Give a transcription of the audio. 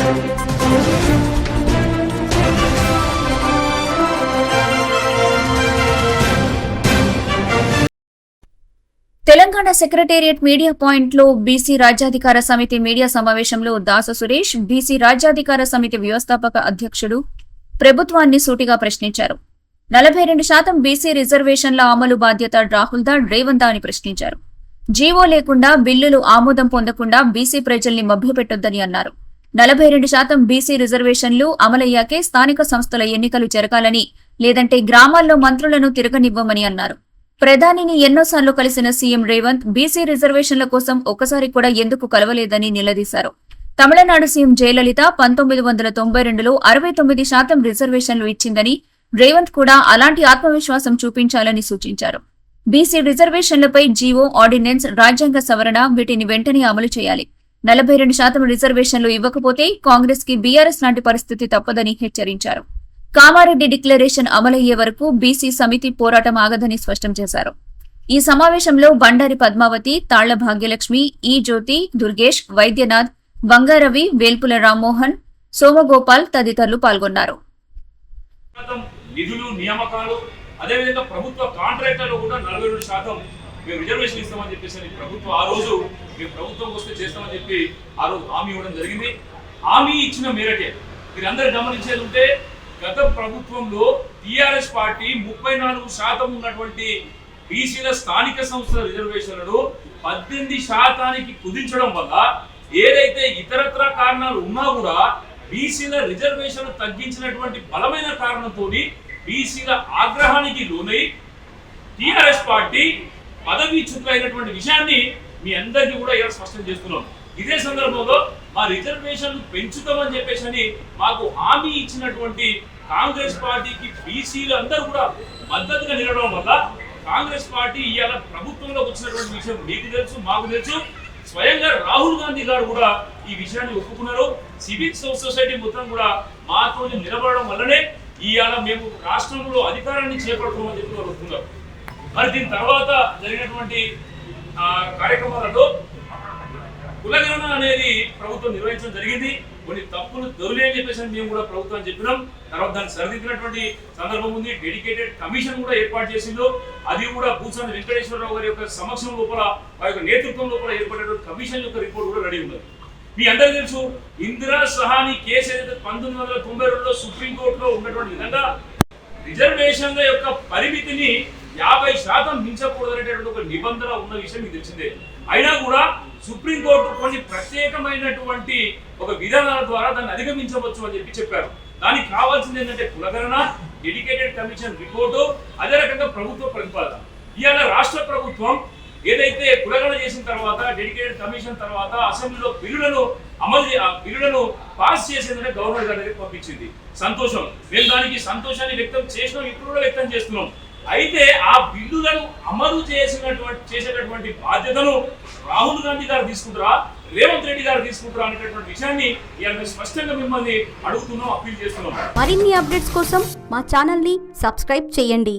Telangana secretariat media point లో BC రాజ్యాధికార సమితి మీడియా సమావేశంలో దాస సురేష్ బీసీ రాజ్యాధికార సమితి వ్యవస్థాపక అధ్యక్షుడు ప్రభుత్వాన్ని సూటిగా ప్రశ్నించారు. 42% బీసీ రిజర్వేషన్ల అమలు బాధ్యత రాహుల్ దా రేవంత్ అని ప్రశ్నించారు. జీవో లేకుండా బిల్లులు ఆమోదం పొందకుండా బీసీ ప్రజల్ని మభ్యపెట్టొద్దని అన్నారు. 42% బీసీ రిజర్వేషన్లు అమలయ్యాకే స్థానిక సంస్థల ఎన్నికలు జరగాలని, లేదంటే గ్రామాల్లో మంత్రులను తిరగనివ్వమని అన్నారు. ప్రధానిని ఎన్నోసార్లు కలిసిన సీఎం రేవంత్ బీసీ రిజర్వేషన్ల కోసం ఒక్కసారి కూడా ఎందుకు కలవలేదని నిలదీశారు. తమిళనాడు సీఎం జయలలిత 1992లో 69% రిజర్వేషన్లు ఇచ్చిందని, రేవంత్ కూడా అలాంటి ఆత్మవిశ్వాసం చూపించాలని సూచించారు. బీసీ రిజర్వేషన్లపై జీవో, ఆర్డినెన్స్, రాజ్యాంగ సవరణ వీటిని వెంటనే అమలు చేయాలి. 42% రిజర్వేషన్లు ఇవ్వకపోతే కాంగ్రెస్ కి బీఆర్ఎస్ లాంటి పరిస్థితి తప్పదని హెచ్చరించారు. కామారెడ్డి డిక్లరేషన్ అమలయ్యే వరకు బీసీ సమితి పోరాటం ఆగదని స్పష్టం చేశారు. ఈ సమావేశంలో బండారి పద్మావతి, తాళ్ల భాగ్యలక్ష్మి, ఈ జ్యోతి, దుర్గేష్, వైద్యనాథ్, బంగారవి, వేల్పుల రామ్మోహన్, సోమగోపాల్ తదితరులు పాల్గొన్నారు. నిధులు, నియామకాలు, అదేవిధంగా ప్రభుత్వ కాంట్రాక్టర్లు కూడా 42% మేము రిజర్వేషన్ ఇస్తామని చెప్పేసి ప్రభుత్వం ఆ రోజు మేము ప్రభుత్వం వస్తే చేస్తామని చెప్పి ఆ రోజు హామీ ఇవ్వడం జరిగింది. హామీ ఇచ్చిన మేరకే మీరందరూ గమనించేది ఉంటే గత ప్రభుత్వంలో టీఆర్ఎస్ పార్టీ 34% ఉన్నటువంటి బీసీల స్థానిక సంస్థల రిజర్వేషన్లను 18% కుదించడం వల్ల ఏదైతే ఇతరత్ర కారణాలు ఉన్నా కూడా బీసీల రిజర్వేషన్ తగ్గించినటువంటి బలమైన కారణంతో బీసీల ఆగ్రహానికి లోనై టీఆర్ఎస్ పార్టీ పదవీచ్యుతులైనటువంటి విషయాన్ని మీ అందరికీ కూడా ఇలా స్పష్టం చేస్తున్నాం. ఇదే సందర్భంలో మా రిజర్వేషన్లు పెంచుతామని చెప్పేసి మాకు హామీ ఇచ్చినటువంటి కాంగ్రెస్ పార్టీకి బీసీలు అందరూ కూడా మద్దతుగా నిలవడం వల్ల కాంగ్రెస్ పార్టీ ఇవాళ ప్రభుత్వంలోకి వచ్చినటువంటి విషయం మీకు తెలుసు, మాకు తెలుసు. స్వయంగా రాహుల్ గాంధీ గారు కూడా ఈ విషయాన్ని ఒప్పుకున్నారు. సివిక్ సొసైటీ మొత్తం కూడా మాతో నిలబడడం వల్లనే ఇవాళ మేము రాష్ట్రంలో అధికారాన్ని చేపడుతున్నామని చెప్పి వారు ఒప్పుకున్నారు. మరి దీని తర్వాత జరిగినటువంటి కార్యక్రమాలలో కులగణన అనేది ప్రభుత్వం నిర్వహించడం జరిగింది. కొన్ని తప్పులు దొరులే అని చెప్పేసి మేము కూడా ప్రభుత్వం చెప్పినాం. తర్వాత దాన్ని సరిదిద్దినటువంటి సందర్భం ఉంది. డెడికేటెడ్ కమిషన్ కూడా ఏర్పాటు చేసిందో అది కూడా భూసాని వెంకటేశ్వరరావు గారి యొక్క సమక్షం లోపల వారి యొక్క నేతృత్వం లోపల ఏర్పడినటువంటి కమిషన్ యొక్క రిపోర్ట్ కూడా రెడీ ఉన్నది. మీ అందరికీ తెలుసు ఇందిరా సహాని కేసు ఏదైతే 1992లో సుప్రీంకోర్టులో ఉన్నటువంటి విధంగా రిజర్వేషన్ల యొక్క పరిమితిని 50% మించకూడదనేటటువంటి ఒక నిబంధన ఉన్న విషయం మీకు తెలిసిందే. అయినా కూడా సుప్రీంకోర్టు కొన్ని ప్రత్యేకమైనటువంటి ఒక విధానాల ద్వారా దాన్ని అధిగమించవచ్చు అని చెప్పారు. దానికి కావాల్సింది ఏంటంటే కులగణన, డెడికేటెడ్ కమిషన్ రిపోర్టు, అదే రకంగా ప్రభుత్వ ప్రతిపాదన. ఇవాళ రాష్ట్ర ప్రభుత్వం ఏదైతే కులగణన చేసిన తర్వాత డెడికేటెడ్ కమిషన్ తర్వాత అసెంబ్లీలో బిల్లులను పాస్ చేసేందుకు గవర్నర్ గారి దగ్గరికి పంపించింది. సంతోషం, మేము దానికి సంతోషాన్ని వ్యక్తం చేసినాం, ఇప్పుడు కూడా వ్యక్తం చేస్తున్నాం. అయితే ఆ బిల్లులను అమలు చేసేటటువంటి బాధ్యతను రాహుల్ గాంధీ గారు తీసుకుంటారా, రేవంత్ రెడ్డి గారు తీసుకుంటారా అనేటటువంటి విషయాన్ని స్పష్టంగా మిమ్మల్ని అడుగుతున్నాం, అప్పీల్ చేస్తున్నాం. మరిన్ని అప్డేట్స్ కోసం మా ఛానల్ ని సబ్స్క్రైబ్ చేయండి.